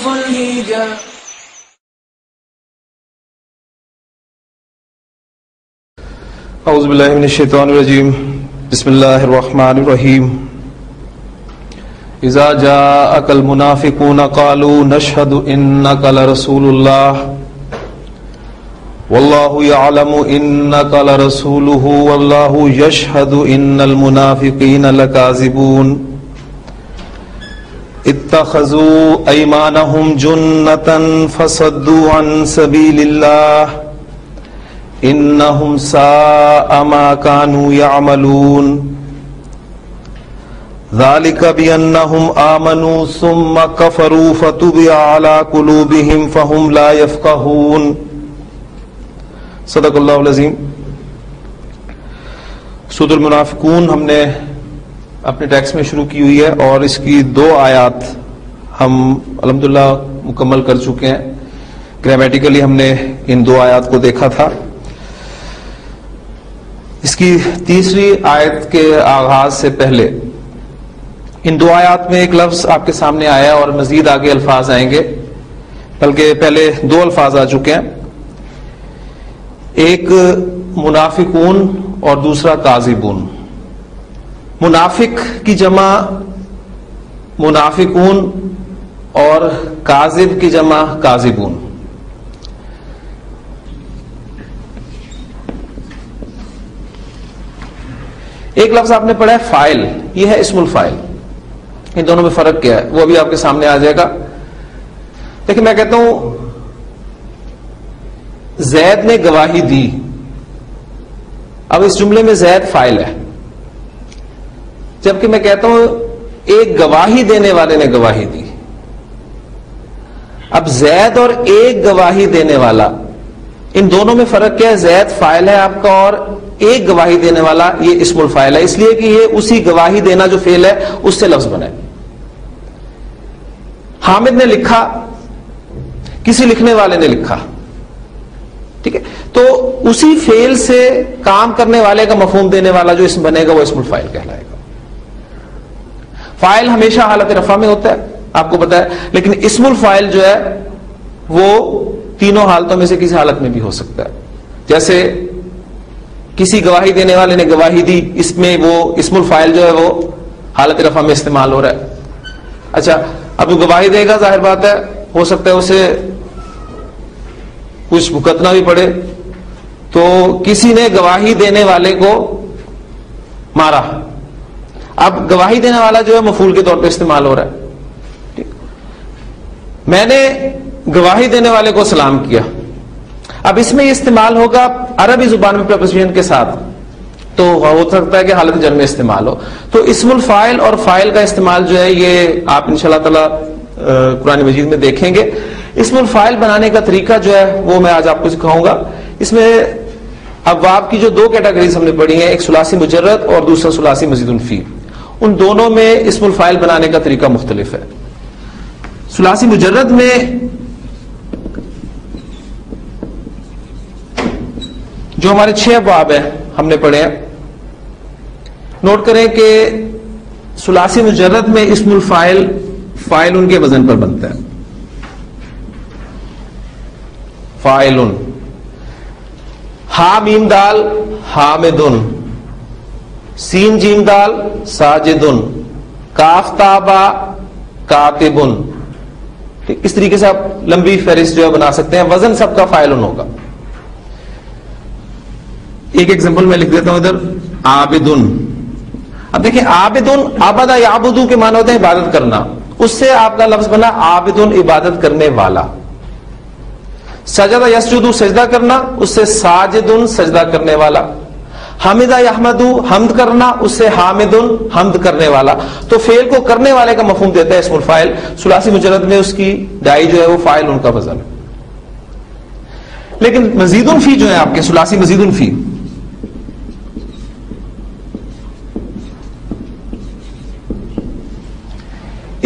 الهجا. اعوذ باللہ من الشیطان الرجیم. بسم اللہ الرحمن الرحیم. اذا جاءك المنافقون قالوا نشهد انك لرسول الله والله يعلم انك لرسوله والله يشهد ان المنافقين لكاذبون اتخذوا ايمانهم جنة فصدوا عن سبيل الله انهم ساء ما كانوا يعملون ذلك بانهم آمنوا ثم كفروا فطبع على قلوبهم فهم لا يفقهون. صدق اللہ العظیم. سورۃ المنافقون ہم نے اپنے ٹیکسٹ میں شروع کی ہوئی ہے اور اس کی 2 آیات ہم الحمدللہ مکمل کر چکے ہیں. گرامیٹیکلی ہم نے ان 2 آیات کو دیکھا تھا. اس کی 3ری آیت کے آغاز سے پہلے ان 2 آیات میں ایک لفظ آپ کے سامنے آیا اور مزید آگے الفاظ آئیں گے، بلکہ پہلے 2 الفاظ آ چکے ہیں. ایک منافقون اور دوسرا کاذبون. منافق کی جمع منافقون اور کاذب کی جمع کاذبون. ایک لفظ آپ نے پڑھا ہے فاعل، یہ ہے اسم الفاعل. ان دونوں میں فرق کیا ہے وہ ابھی آپ کے سامنے آ جائے گا. لیکن میں کہتا ہوں زید نے گواہی دی. اب اس جملے میں زید فاعل ہے، جبکہ میں کہتا ہوں ایک گواہی دینے والے نے گواہی دی. اب زید اور ایک گواہی دینے والا، ان دونوں میں فرق کیا ہے؟ زید فاعل ہے آپ کا اور ایک گواہی دینے والا یہ اسم الفاعل ہے، اس لیے کہ یہ اسی گواہی دینا جو فعل ہے اس سے لفظ بنا ہے. حامد نے لکھا، کسی لکھنے والے نے لکھا، ٹھیک ہے، تو اسی فعل سے کام کرنے والے کا مفہوم دینے والا جو اسم بنے گا وہ اسم الفاعل کہلائے گا. فاعل ہمیشہ حالت رفع میں ہوتا ہے آپ کو پتا ہے، لیکن اسم الفاعل جو ہے وہ تینوں حالتوں میں سے کسی حالت میں بھی ہو سکتا ہے. جیسے کسی گواہی دینے والے نے گواہی دی، اس میں وہ اسم الفاعل جو ہے وہ حالت رفع میں استعمال ہو رہا ہے. اچھا، اب وہ گواہی دے گا، ظاہر بات ہے ہو سکتا ہے اسے کچھ بھگتنا بھی پڑے، تو کسی نے گواہی دینے والے کو مارا. اب گواہی دینے والا جو ہے مفعول کے طور پہ استعمال ہو رہا ہے. میں نے گواہی دینے والے کو سلام کیا. اب اس میں یہ استعمال ہوگا عربی زبان میں پریپوزیشن کے ساتھ، تو ہو سکتا ہے کہ حالت جر میں استعمال ہو. تو اسم الفاعل اور فاعل کا استعمال جو ہے یہ آپ انشاءاللہ تعالی قرآن مجید میں دیکھیں گے. اسم الفاعل بنانے کا طریقہ جو ہے وہ میں آج آپ کو سکھاؤں گا. اس میں ابواب کی جو 2 کیٹیگریز ہم نے پڑھی ہیں، ایک ثلاثی مجرد اور دوسرا ثلاثی مزید فی، ان دونوں میں اسم الفاعل بنانے کا طریقہ مختلف ہے. ثلاثی مجرد میں جو ہمارے 6 ابواب ہیں ہم نے پڑھے ہیں، نوٹ کریں کہ ثلاثی مجرد میں اسم الفاعل فاعل کے وزن پر بنتا ہے. فاعل، ہا میم دال حامدن، سین جیم دال ساجدن، کاف تابا کاتبن. اس طریقے سے آپ لمبی فہرست جو ہے بنا سکتے ہیں. وزن سب کا فاعلن ہوگا. ایک ایگزامپل میں لکھ دیتا ہوں ادھر، عابدن. اب دیکھیں عابدن، عبدہ یعبدو کے معنی ہوتے ہیں عبادت کرنا، اس سے آپ کا لفظ بنا عابدن عبادت کرنے والا. سجدہ یسجدو سجدہ کرنا، اس سے ساجدن سجدہ کرنے والا. حمدہ یحمدو حمد کرنا، اس سے حامدن حمد کرنے والا. تو فعل کو کرنے والے کا مفہوم دیتا ہے اسم الفاعل. ثلاثی مجرد میں اس کی ڈائی جو ہے وہ فاعل ان کا وزن ہے. لیکن مزید فی جو ہے آپ کے ثلاثی مزید فی،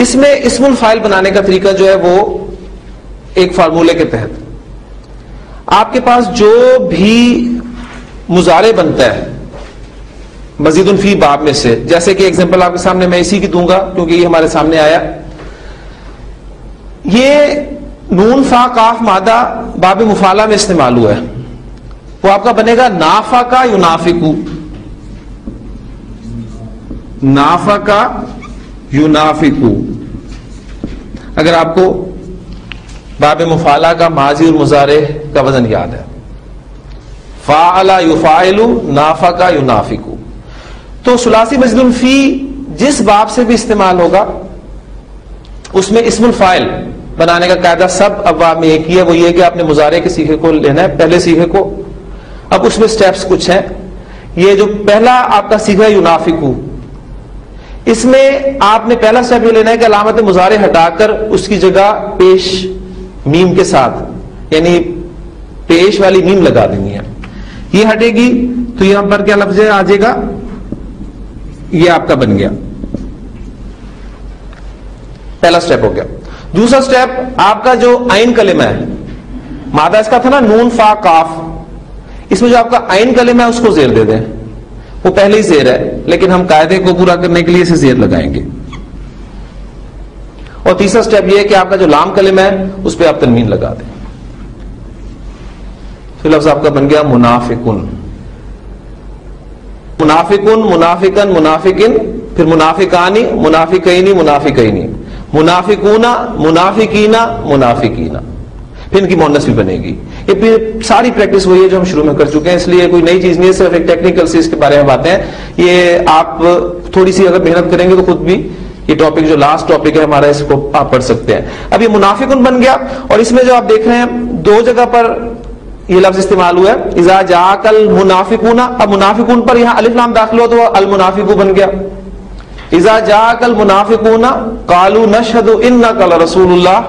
اس میں اسم الفاعل بنانے کا طریقہ جو ہے وہ ایک فارمولے کے تحت آپ کے پاس جو بھی مضارع بنتا ہے مزید فی باب میں سے، جیسے کہ ایگزامپل آپ کے سامنے میں اسی کی دوں گا کیونکہ یہ ہمارے سامنے آیا. یہ نون فا کاف مادہ باب مفعلہ میں استعمال ہوا ہے، وہ آپ کا بنے گا نافقا ینافقو، نافقا ینافقو۔ اگر آپ کو باب مفعلہ کا ماضی اور مضارع کا وزن یاد ہے، فاعل یفاعل نافقا ینافقو، تو ثلاثی مزید الفی جس باب سے بھی استعمال ہوگا اس میں اسم الفاعل بنانے کا قاعدہ سب ابواب میں ایک ہی ہے، وہ یہ کہ آپ نے مضارع کے صیغے کو لینا ہے، پہلے صیغے کو۔ اب اس میں سٹیپس کچھ ہیں، یہ جو پہلا آپ کا صیغہ ینافقو، اس میں آپ نے پہلا سٹیپ یہ لینا ہے کہ علامت مضارع ہٹا کر اس کی جگہ پیش میم کے ساتھ یعنی پیش والی میم لگا دینی ہے، یہ ہٹے گی تو یہاں پر کیا لفظ آ جائے گا، یہ آپ کا بن گیا، پہلا سٹیپ ہو گیا۔ دوسرا سٹیپ آپ کا جو عین کلمہ ہے، مادہ اس کا تھا نا نون فا کاف، اس میں جو آپ کا عین کلمہ ہے اس کو زیر دے دیں، وہ پہلے ہی زیر ہے لیکن ہم قاعدے کو پورا کرنے کے لیے اسے زیر لگائیں گے۔ اور تیسرا سٹیپ یہ ہے کہ آپ کا جو لام کلمہ ہے اس پہ آپ تنوین لگا دیں، پھر لفظ آپ کا بن گیا منافقن، منافقن، منافقن، منافقن، پھر منافقانی، منافقینی، منافقینی، منافقونا، منافقینا، منافقینا، پھر ان کی مؤنث بھی بنے گی۔ یہ پھر ساری پریکٹس وہی ہے جو ہم شروع میں کر چکے ہیں، اس لیے کوئی نئی چیز نہیں ہے، صرف ایک ٹیکنیکل سے اس کے بارے میں باتیں ہیں۔ یہ آپ تھوڑی سی اگر محنت کریں گے تو خود بھی یہ ٹاپک جو لاسٹ ٹاپک ہے ہمارا اس کو آپ پڑھ سکتے ہیں۔ اب یہ منافقن بن گیا، اور اس میں جو آپ دیکھ رہے ہیں دو جگہ پر یہ لفظ استعمال ہوا ہے، اذا جاءک المنافقون، اب منافقون پر یہاں الف لام داخل ہوا تو المنافق بن گیا۔ اذا جاءک المنافقون قالوا نشهد انک لرسول اللہ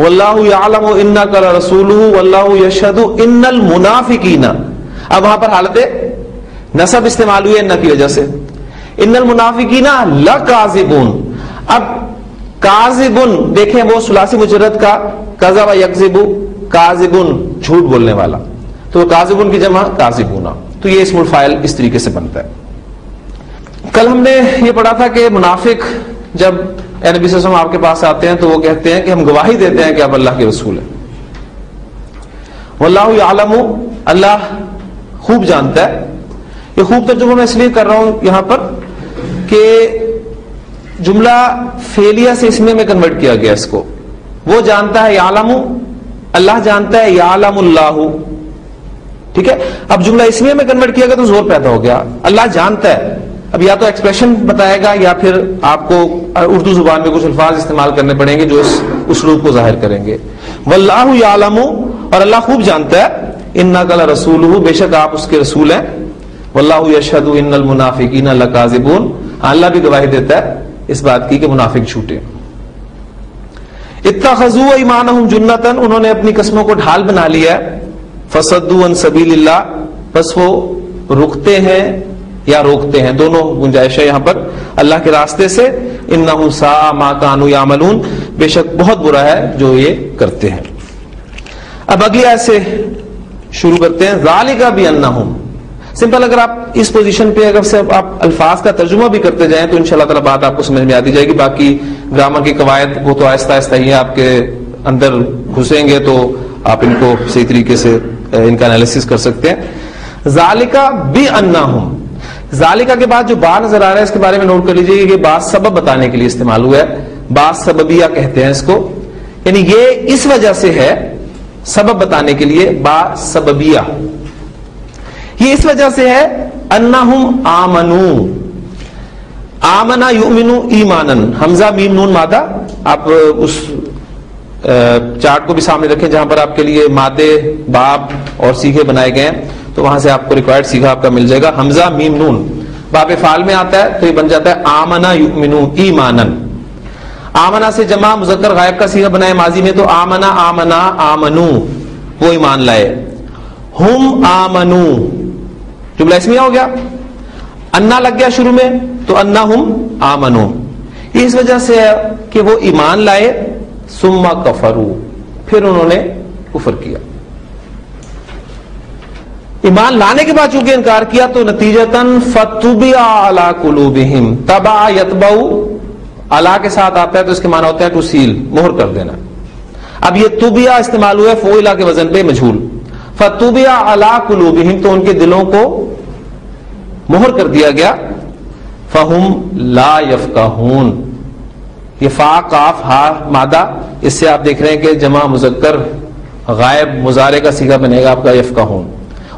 واللہ یعلم انک لرسولہ واللہ یشہد ان المنافقین، اب وہاں پر حالت نصب استعمال ہوئی ہے ان کی وجہ سے، ان المنافقین لکاذبون۔ اب کاذبن دیکھیں وہ ثلاثی مجرد کا کذب یکذب، کاذبن جھوٹ بولنے والا، تو کاذبن کی جمع کاذبون، تو یہ اسم الفاعل اس طریقے سے بنتا ہے۔ کل ہم نے یہ پڑھا تھا کہ منافق جب اے نبی صلی اللہ علیہ وسلم آپ کے پاس آتے ہیں تو وہ کہتے ہیں کہ ہم گواہی دیتے ہیں کہ آپ اللہ کے رسول ہیں، واللہ یعلم، اللہ خوب جانتا ہے۔ یہ خوب ترجمہ میں اس لیے کر رہا ہوں یہاں پر کہ جملہ فعلیہ سے اسمیہ میں کنورٹ کیا گیا اس کو، وہ جانتا ہے یعلم، اللہ جانتا ہے یعلم اللہ، ٹھیک ہے۔ اب جملہ اسمیہ میں کنورٹ کیا گیا تو زور پیدا ہو گیا، اللہ جانتا ہے، اب یا تو ایکسپریشن بتائے گا یا پھر آپ کو اردو زبان میں کچھ الفاظ استعمال کرنے پڑیں گے جو اس اسلوب کو ظاہر کریں گے۔ واللہ یعلم، اور اللہ خوب جانتا ہے، انک لرسولہ، بے شک آپ اس کے رسول ہیں، واللہ یشہد ان المنافقین لکاذبون، اللہ بھی گواہی دیتا ہے اس بات کی کہ منافق جھوٹے۔ اتخذوا ایمانہم جنۃ، انہوں نے اپنی قسموں کو ڈھال بنا لیا ہے، فصدوا عن سبیل اللہ، بس وہ رکتے ہیں یا روکتے ہیں، دونوں گنجائش ہے یہاں پر اللہ کے راستے سے۔ انہم ساء ما کانوا یعملون، بے شک بہت برا ہے جو یہ کرتے ہیں۔ اب اگلی آیت سے شروع کرتے ہیں۔ ذالک بانہم، سمپل اگر آپ اس پوزیشن پہ اگر سے آپ الفاظ کا ترجمہ بھی کرتے جائیں تو انشاءاللہ تعالی بات آپ کو سمجھ میں آتی جائے گی۔ باقی گرامر کی قواعد وہ تو آہستہ آہستہ ہی آپ کے اندر گھسیں گے تو آپ ان کو صحیح طریقے سے ان کا انالیسس کر سکتے ہیں۔ ذالک بانہم، ذالکہ کے بعد جو با نظر آ رہا ہے اس کے بارے میں نوٹ کر لیجیے کہ با سبب بتانے کے لیے استعمال ہوا ہے، با سببیہ کہتے ہیں اس کو، یعنی یہ اس وجہ سے ہے، سبب بتانے کے لیے با سببیہ، یہ اس وجہ سے ہے انہم آمنو، آمنا یؤمنو ایمانن، حمزہ میم نون مادہ، آپ اس چارٹ کو بھی سامنے رکھیں جہاں پر آپ کے لیے مادے باب اور سیغے بنائے گئے ہیں، تو وہاں سے آپ کو ریکوائرڈ سیغہ آپ کا مل جائے گا۔ حمزہ میم نون باب فعال میں آتا ہے تو یہ بن جاتا ہے آمنا یؤمنو ایمانن۔ آمنا سے جمع مذکر غائب کا سیغہ بنائے ماضی میں تو آمنا آمنا آمنو، وہ ایمان لائے۔ ہم آمنو، جملہ اسمیہ ہو گیا، انا لگ گیا شروع میں تو انا ہم آمنو، اس وجہ سے ہے کہ وہ ایمان لائے، ثم کفروا، پھر انہوں نے کفر کیا۔ ایمان لانے کے بعد چونکہ انکار کیا تو نتیجتاً فطبع علی قلوبہم، تبع یتبع علی کے ساتھ آتا ہے تو اس کے معنی ہوتا ہے ٹو سیل، مہر کر دینا، اب یہ طبع استعمال ہوا ہے فعل کے وزن پہ مجہول. فطبع علی قلوبہم تو ان کے دلوں کو مہر کر دیا گیا. فہم لا یفقہون یہ فا قاف ہا مادہ اس سے آپ دیکھ رہے ہیں کہ جمع مذکر غائب مضارع کا صیغہ بنے گا آپ کا یفقہون.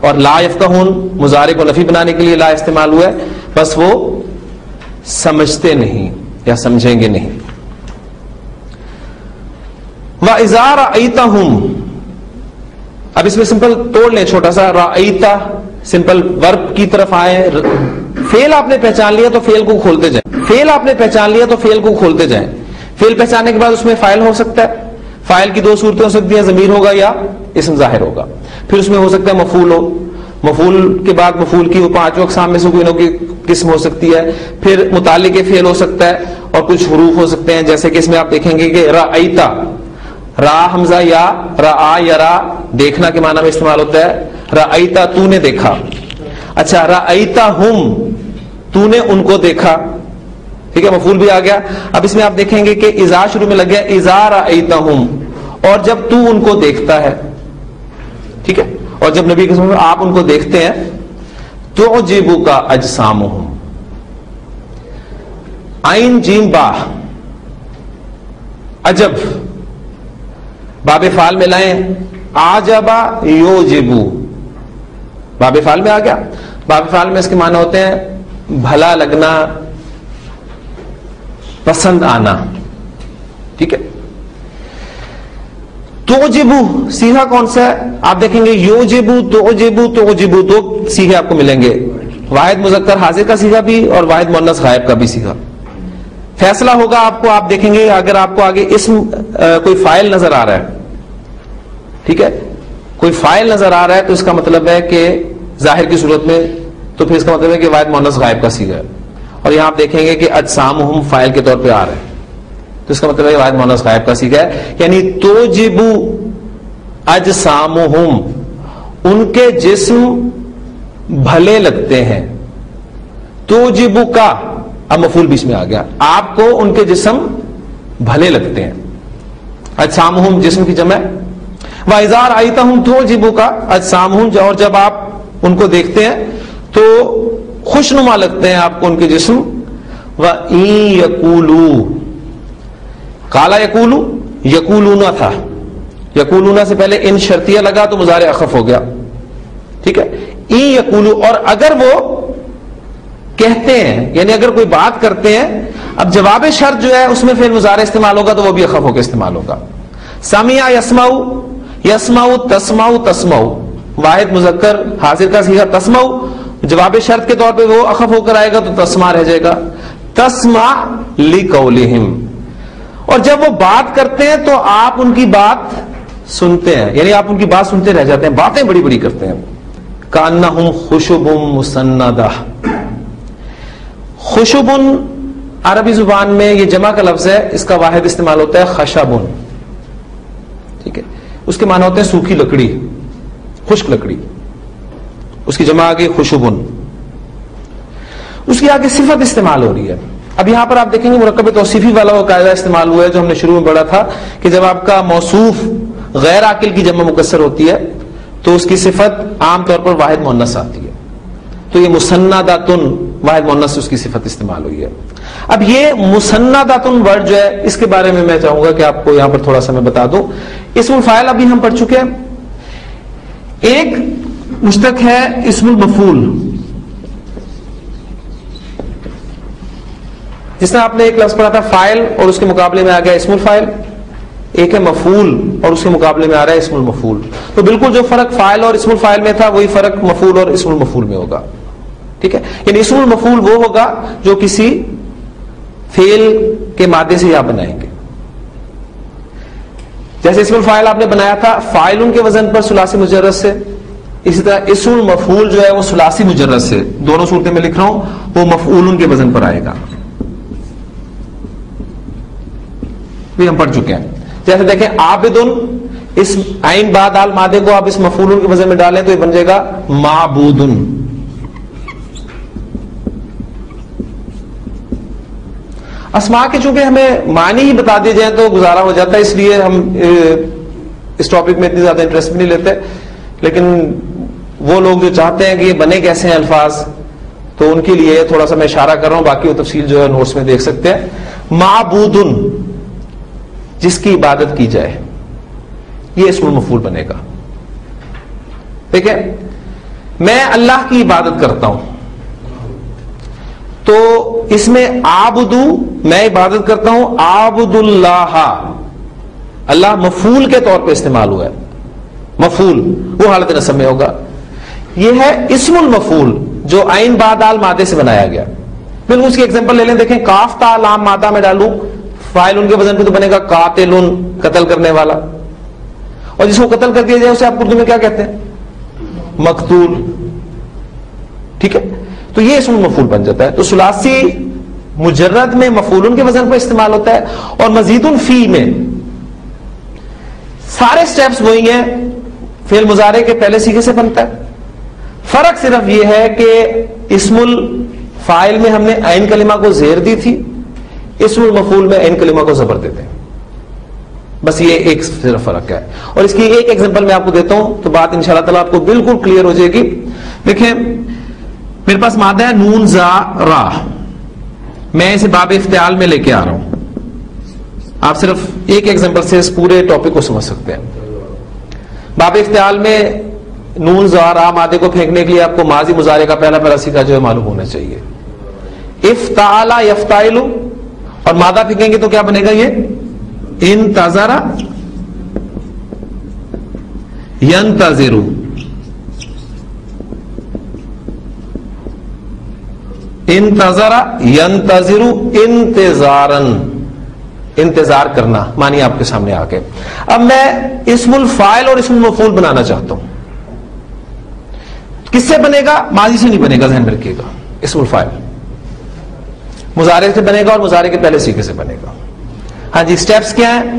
اور لا یفقہون مضارع کو نفی بنانے کے لیے لا استعمال ہوا ہے بس وہ سمجھتے نہیں یا سمجھیں گے نہیں. وَإِذَا رَأَيْتَهُمْ اب اس میں سمپل توڑ لیں چھوٹا سا. رأیتا سمپل ورب کی طرف آئے. فعل آپ نے پہچان لیا تو فعل کو کھولتے جائیں. فعل آپ نے پہچان لیا تو فعل کو کھولتے جائیں. فعل پہچاننے کے بعد اس میں فاعل ہو سکتا ہے. فاعل کی دو صورتیں ہو سکتی ہیں, ضمیر ہوگا یا اسم ظاہر ہوگا. پھر اس میں ہو سکتا ہے مفعول ہو. مفعول کے بعد مفعول کی وہ پانچوں اقسام میں سے کوئی نہ کوئی قسم ہو سکتی ہے. پھر متعلق فعل ہو سکتا ہے اور کچھ حروف ہو سکتے ہیں جیسے کہ اس میں آپ دیکھیں گے کہ رأیتا را حمزہ یا را یا را دیکھنا کے معنی میں استعمال ہوتا ہے. رأیتا تو نے دیکھا. اچھا رأیتا ہم تو نے ان کو دیکھا. ٹھیک ہے مفعول بھی آ گیا. اب اس میں آپ دیکھیں گے کہ اذا شروع میں لگ گیا اذا رأیتہم اور جب تو ان کو دیکھتا ہے. ٹھیک ہے اور جب نبی کے سامنے آپ ان کو دیکھتے ہیں تعجبک اجسامہم. عین جیم با عجب باب فعال میں لائیں عجبا یوجبو باب فعال میں آ گیا. باب فعال میں اس کے معنی ہوتے ہیں بھلا لگنا پسند آنا. ٹھیک ہے توجبو صیغہ کون سا ہے آپ دیکھیں گے یوجبو توجبو توجبو دو صیغے آپ کو ملیں گے. واحد مذکر حاضر کا صیغہ بھی اور واحد مؤنث غائب کا بھی صیغہ. فیصلہ ہوگا آپ کو آپ دیکھیں گے اگر آپ کو آگے اسم کوئی فاعل نظر آ رہا ہے. ٹھیک ہے کوئی فاعل نظر آ رہا ہے تو اس کا مطلب ہے کہ ظاہر کی صورت میں تو پھر اس کا مطلب ہے کہ واحد مؤنث غائب کا صیغہ ہے. اور یہاں آپ دیکھیں گے کہ اجسامہم فاعل کے طور پہ آ رہا ہے تو اس کا مطلب ہے واحد مؤنث غائب کا صیغہ ہے. یعنی توجبو اجسامہم ان کے جسم بھلے لگتے ہیں. توجبو کا اب مفعول بیچ میں آ گیا آپ کو ان کے جسم بھلے لگتے ہیں. اجسامہم جسم کی جمع. وَإِذَا رَأَيْتَهُمْ تُعْجِبُكَ أَجْسَامُهُمْ اور جب آپ ان کو دیکھتے ہیں تو خوشنما لگتے ہیں آپ کو ان کے جسم. وَإِن يَقُولُوا قَالَ يَقُولُوا يَقُولُونَ تھا. یقولون سے پہلے ان شرطیہ لگا تو مضارع اخف ہو گیا. ٹھیک ہے ان یقولو اور اگر وہ کہتے ہیں یعنی اگر کوئی بات کرتے ہیں اب جواب شرط جو ہے اس میں پھر مضارع استعمال ہوگا تو وہ بھی اخف ہو کے استعمال ہوگا. سمع یسمع یسمع تسمع تسمع واحد مذکر حاضر کا صیغہ تسمع جواب شرط کے طور پہ وہ اخف ہو کر آئے گا تو تسمع رہ جائے گا. تسمع لقولہم اور جب وہ بات کرتے ہیں تو آپ ان کی بات سنتے ہیں یعنی آپ ان کی بات سنتے رہ جاتے ہیں. باتیں بڑی بڑی کرتے ہیں. کأنہم خشب مسندہ. خشب عربی زبان میں یہ جمع کا لفظ ہے اس کا واحد استعمال ہوتا ہے خشب. ٹھیک ہے اس کے معنی ہوتے ہیں سوکھی لکڑی خشک لکڑی اس کی جمع آگے خشب. اس کی آگے صفت استعمال ہو رہی ہے. اب یہاں پر آپ دیکھیں گے مرکب توصیفی والا وہ قاعدہ استعمال ہوا ہے جو ہم نے شروع میں پڑھا تھا کہ جب آپ کا موصوف غیر عاقل کی جمع مکسر ہوتی ہے تو اس کی صفت عام طور پر واحد مؤنث آتی ہے. تو یہ مسنداتن واحد مؤنث اس کی صفت استعمال ہوئی ہے. اب یہ مسنداتن ورڈ جو ہے اس کے بارے میں میں چاہوں گا کہ آپ کو یہاں پر تھوڑا سا میں بتا دوں. اسم الفاعل ابھی ہم پڑھ چکے ہیں. ایک مشتق ہے اسم المفعول جس میں آپ نے ایک لفظ پڑھا تھا فاعل اور اس کے مقابلے میں آ گیا اسم الفاعل. ایک ہے مفعول اور اس کے مقابلے میں آ رہا ہے اسم المفعول. تو بالکل جو فرق فاعل اور اسم الفاعل میں تھا وہی فرق مفعول اور اسم المفعول میں ہوگا. ٹھیک ہے یعنی اسم المفعول وہ ہوگا جو کسی فعل کے مادے سے یا بنائیں گے. جیسے اسم الفاعل آپ نے بنایا تھا فاعل کے وزن پر ثلاثی مجرد سے, اسی طرح اسم المفعول جو ہے وہ ثلاثی مجرد سے, دونوں صورتیں میں لکھ رہا ہوں, وہ مفعول کے وزن پر آئے گا. بھی ہم پڑھ چکے ہیں. جیسے دیکھیں عابدن اس عین با دال مادے کو آپ اس مفعول کے وزن میں ڈالیں تو یہ بن جائے گا معبودن. اسماء کے چونکہ ہمیں معنی ہی بتا دیے جائیں تو گزارا ہو جاتا ہے, اس لیے ہم اس ٹاپک میں اتنی زیادہ انٹرسٹ بھی نہیں لیتے، لیکن وہ لوگ جو چاہتے ہیں کہ یہ بنے کیسے ہیں الفاظ، تو ان کے لیے تھوڑا سا میں اشارہ کر رہا ہوں، باقی وہ تفصیل جو ہے نوٹس میں دیکھ سکتے ہیں. معبودن، جس کی عبادت کی جائے، یہ اسم المفعول بنے گا. ٹھیک ہے، میں اللہ کی عبادت کرتا ہوں تو اس میں عابدو، میں عبادت کرتا ہوں، عابد اللہ، اللہ مفعول کے طور پہ استعمال ہوا ہے. مفعول وہ حالت نصب میں ہوگا. یہ ہے اسم المفعول جو عین با دال مادے سے بنایا گیا. بالکل اس کی ایگزامپل لے لیں، دیکھیں کاف تا لام مادہ میں ڈالوں، فاعل ان کے وزن پہ تو بنے گا قاتل، قتل کرنے والا، اور جس کو قتل کر دیا جائے اسے آپ اردو میں کیا کہتے ہیں؟ مقتول. ٹھیک ہے، تو یہ اسم مفعول بن جاتا ہے. تو ثلاثی مجرد میں مفعول کے وزن پر استعمال ہوتا ہے، اور مزید فی میں سارے سٹیپس وہی ہیں، فعل مضارع کے پہلے سیغے سے بنتا ہے. فرق صرف یہ ہے کہ اسم الفاعل میں ہم نے عین کلمہ کو زیر دی تھی، اسم المفعول میں عین کلمہ کو زبر دیتے ہیں. بس یہ ایک صرف فرق ہے. اور اس کی ایک ایگزامپل میں آپ کو دیتا ہوں تو بات انشاءاللہ تعالیٰ آپ کو بالکل کلیئر ہو جائے گی. دیکھیں میرے پاس مادہ ہے نون زا را، میں اسے باب افتعال میں لے کے آ رہا ہوں. آپ صرف ایک ایگزامپل سے اس پورے ٹاپک کو سمجھ سکتے ہیں. باب افتعال میں نون زا را مادے کو پھینکنے کے لیے آپ کو ماضی مضارع کا پہلا پہلا سیکھا جو ہے معلوم ہونا چاہیے. افتعال یفتعل، اور مادہ پھینکیں گے تو کیا بنے گا؟ یہ انتظر ینتظر، انتظر ینتظر انتظارن، انتظار کرنا معنی آپ کے سامنے آ کے. اب میں اسم الفاعل اور اسم المفعول بنانا چاہتا ہوں. کس سے بنے گا؟ ماضی سے نہیں بنے گا، ذہن میں رکھیے گا. اسم الفاعل مضارع سے بنے گا اور مضارع کے پہلے سیغے سے بنے گا. ہاں جی، سٹیپس کیا ہیں؟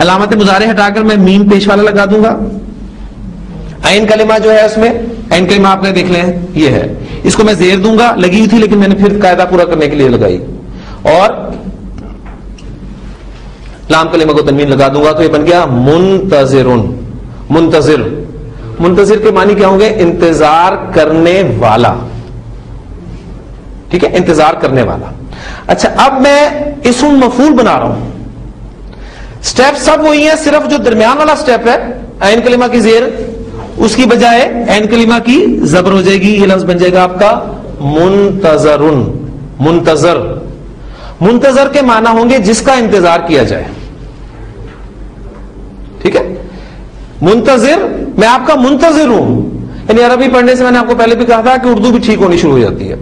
علامت مضارع ہٹا کر میں میم پیش والا لگا دوں گا. عین کلمہ جو ہے اس میں عین کلمہ آپ نے دیکھ لیں یہ ہے، اس کو میں زیر دوں گا، لگی ہوئی تھی لیکن میں نے پھر قاعدہ پورا کرنے کے لیے لگائی، اور لام کلمہ کو تنوین لگا دوں گا تو یہ بن گیا منتظرن. منتظر، منتظر کے معنی کیا ہوں گے؟ انتظار کرنے والا. ٹھیک ہے، انتظار کرنے والا. اچھا، اب میں اسم مفعول بنا رہا ہوں. سٹیپ سب وہی ہیں، صرف جو درمیان والا سٹیپ ہے عین کلمہ کی زیر، اس کی بجائے عین کلمہ کی زبر ہو جائے گی. یہ لفظ بن جائے گا آپ کا منتظرن. منتظر، منتظر کے معنی ہوں گے جس کا انتظار کیا جائے. ٹھیک ہے، منتظر، میں آپ کا منتظر ہوں. یعنی عربی پڑھنے سے میں نے آپ کو پہلے بھی کہا تھا کہ اردو بھی ٹھیک ہونی شروع ہو جاتی ہے.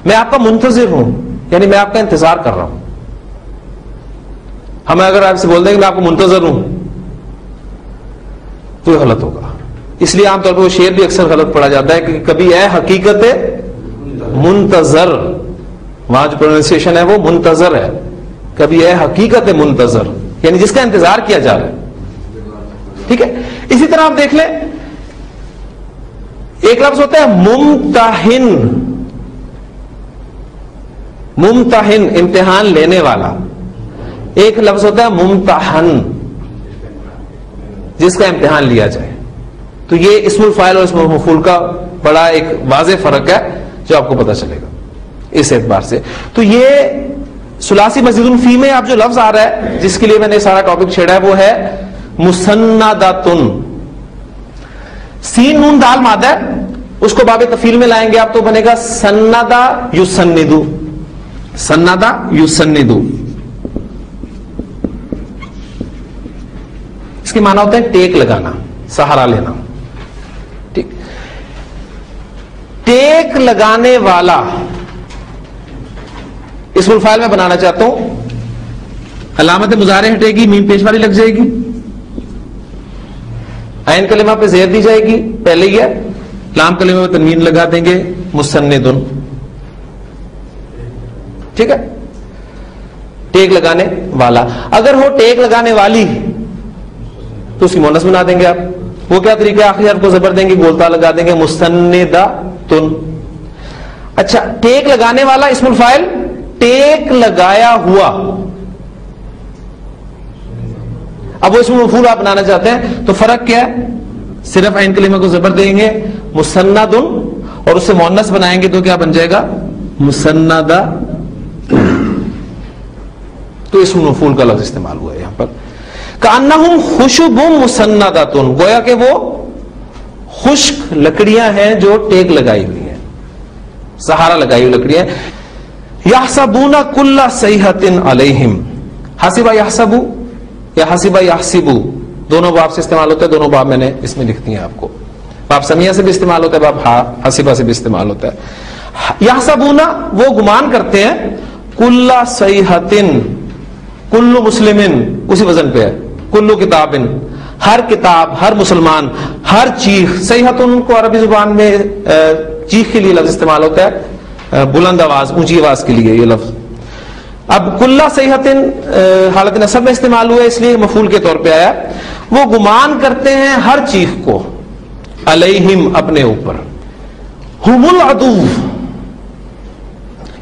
میں آپ کا منتظر ہوں، یعنی میں آپ کا انتظار کر رہا ہوں. ہمیں اگر آپ سے بول دیں کہ میں آپ کو منتظر ہوں تو یہ غلط ہوگا. اس لیے عام طور پر وہ شعر بھی اکثر غلط پڑھا جاتا ہے کہ کبھی اے حقیقت منتظر، وہاں جو پروننسیشن ہے وہ منتظر ہے، کبھی اے حقیقت منتظر، یعنی جس کا انتظار کیا جا رہا ہے. ٹھیک ہے، اسی طرح آپ دیکھ لیں ایک لفظ ہوتا ہے ممتحن. ممتحن امتحان لینے والا. ایک لفظ ہوتا ہے ممتحن جس کا امتحان لیا جائے. تو یہ اسم الفاعل اور اسم المفعول کا بڑا ایک واضح فرق ہے جو آپ کو پتہ چلے گا اس اعتبار سے. تو یہ ثلاثی مزید فی میں اب جو لفظ آ رہا ہے جس کے لیے میں نے سارا ٹاپک چھیڑا ہے وہ ہے مسنداتن. سین نون دال مادہ ہے، اس کو باب تفعیل میں لائیں گے آپ تو بنے گا سندا یسندو. سندا یسندو، اس کے معنی ہوتا ہے ٹیک لگانا، سہارا لینا. ٹھیک، ٹیک لگانے والا اسم الفاعل میں بنانا چاہتا ہوں. علامت مضارع ہٹے گی، میم پیش والی لگ جائے گی، عین کلمہ پہ زیر دی جائے گی، پہلے ہی ہے. لام کلمہ پہ تنوین لگا دیں گے، مسندن. ٹھیک ہے، ٹیک لگانے والا. اگر ہو ٹیک لگانے والی تو اس کی مونس بنا دیں گے آپ. وہ کیا طریقہ ہے؟ آخری حرف کو زبر دیں گے، گولتا لگا دیں گے، مستنداتن. اچھا، ٹیک لگانے والا اسم الفاعل، ٹیک لگایا ہوا. اب وہ اسم مفعول آپ بنانا چاہتے ہیں تو فرق کیا ہے؟ صرف عین کلمہ کو زبر دیں گے مسند اور اسے مؤنث بنائیں گے تو کیا بن جائے گا؟ مسندہ. تو اسم مفعول کا لفظ استعمال ہوا ہے یہاں پر. کأنہم خشب مسندۃ، گویا کہ وہ خشک لکڑیاں ہیں جو ٹیک لگائی ہوئی ہیں، سہارا لگائی ہوئی لکڑیاں. یحسبون کل صیحۃ علیہم، حسب یحسب یا حسب یحسب دونوں باب سے استعمال ہوتا ہے. دونوں باب میں نے اس میں لکھ دی ہیں آپ کو. باب سمیہ سے بھی استعمال ہوتا ہے، باب حسبہ سے بھی استعمال ہوتا ہے. یحسبون وہ گمان کرتے ہیں، کل صیحۃ کل مسلمن اسی وزن پہ ہے، کل کتاب ہر کتاب، ہر مسلمان، ہر چیخ. صیحۃ کو عربی زبان میں چیخ کے لیے لفظ استعمال ہوتا ہے، بلند آواز، اونچی آواز کے لیے یہ لفظ. اب کل صیحۃ حالت نصب میں استعمال ہوا ہے اس لیے مفعول کے طور پہ آیا. وہ گمان کرتے ہیں ہر چیخ کو، علیہم اپنے اوپر، ہم العدو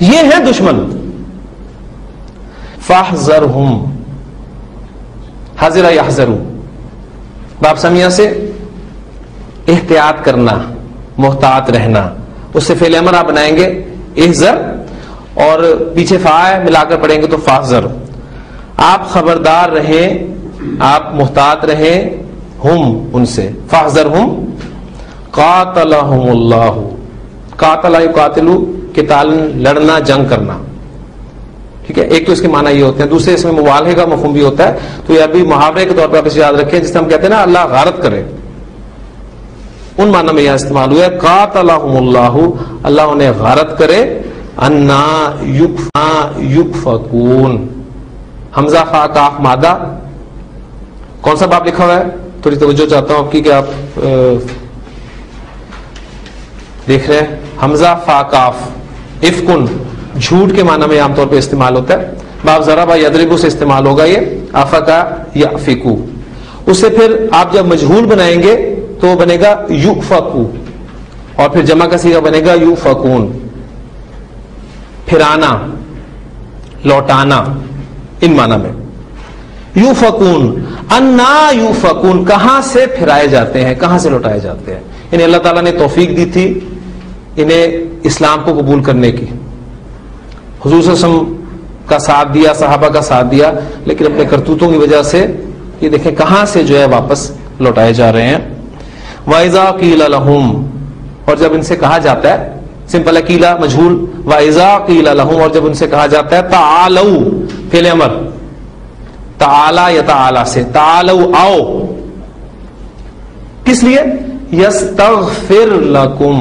یہ ہے دشمن. فاحذرہم، حذر یحذر باب سمیہ سے احتیاط کرنا، محتاط رہنا. اس سے فعل امر آپ بنائیں گے احذر اور پیچھے فا ملا کر پڑھیں گے تو فاحذر. آپ خبردار رہیں، آپ محتاط رہیں، ہم ان سے، فاحذرہم. قاتلہم اللہ، قاتل یقاتل قتال لڑنا، جنگ کرنا. ٹھیک ہے، ایک تو اس کے معنی یہ ہوتے ہیں، دوسرے اس میں مبالغے کا مفہوم بھی ہوتا ہے. تو یہ ابھی محاورے کے طور پہ آپ اسے یاد رکھیں، جس سے ہم کہتے ہیں نا اللہ غارت کرے، ان معنی میں یہاں استعمال ہوا ہے. قاتلہم اللہ، اللہ انہیں غارت کرے. انا یؤفکون، حمزہ فا کاف مادہ. کون سا باب لکھا ہوا ہے؟ تھوڑی توجہ چاہتا ہوں آپ کی کہ آپ دیکھ رہے ہیں. حمزہ فا کاف، افکن جھوٹ کے معنی میں عام طور پہ استعمال ہوتا ہے. باب ضرب یضرب سے استعمال ہوگا یہ افکا یافکو. اس سے پھر آپ جب مجہول بنائیں گے تو بنے گا یؤفکو، اور پھر جمع کا صیغہ بنے گا یؤفکون. پھرانا، لوٹانا، ان معنی میں. یؤفکون، انا یؤفکون، کہاں سے پھرائے جاتے ہیں، کہاں سے لوٹائے جاتے ہیں. انہیں اللہ تعالیٰ نے توفیق دی تھی انہیں اسلام کو قبول کرنے کی، حضور صلی اللہ علیہ وسلم کا ساتھ دیا، صحابہ کا ساتھ دیا، لیکن اپنے کرتوتوں کی وجہ سے یہ دیکھیں کہاں سے جو ہے واپس لوٹائے جا رہے ہیں. وَإِذَا قِيلَ لَهُمْ، اور جب ان سے کہا جاتا ہے، سمپل ہے قیلا مجہول، وَإِذَا قِيلَ لَهُمْ، اور جب ان سے کہا جاتا ہے تَعَالَوْا، فعل امر، تعالی یا تعالی سے، تعالوا آؤ، کس لیے؟ یستغفر لکم،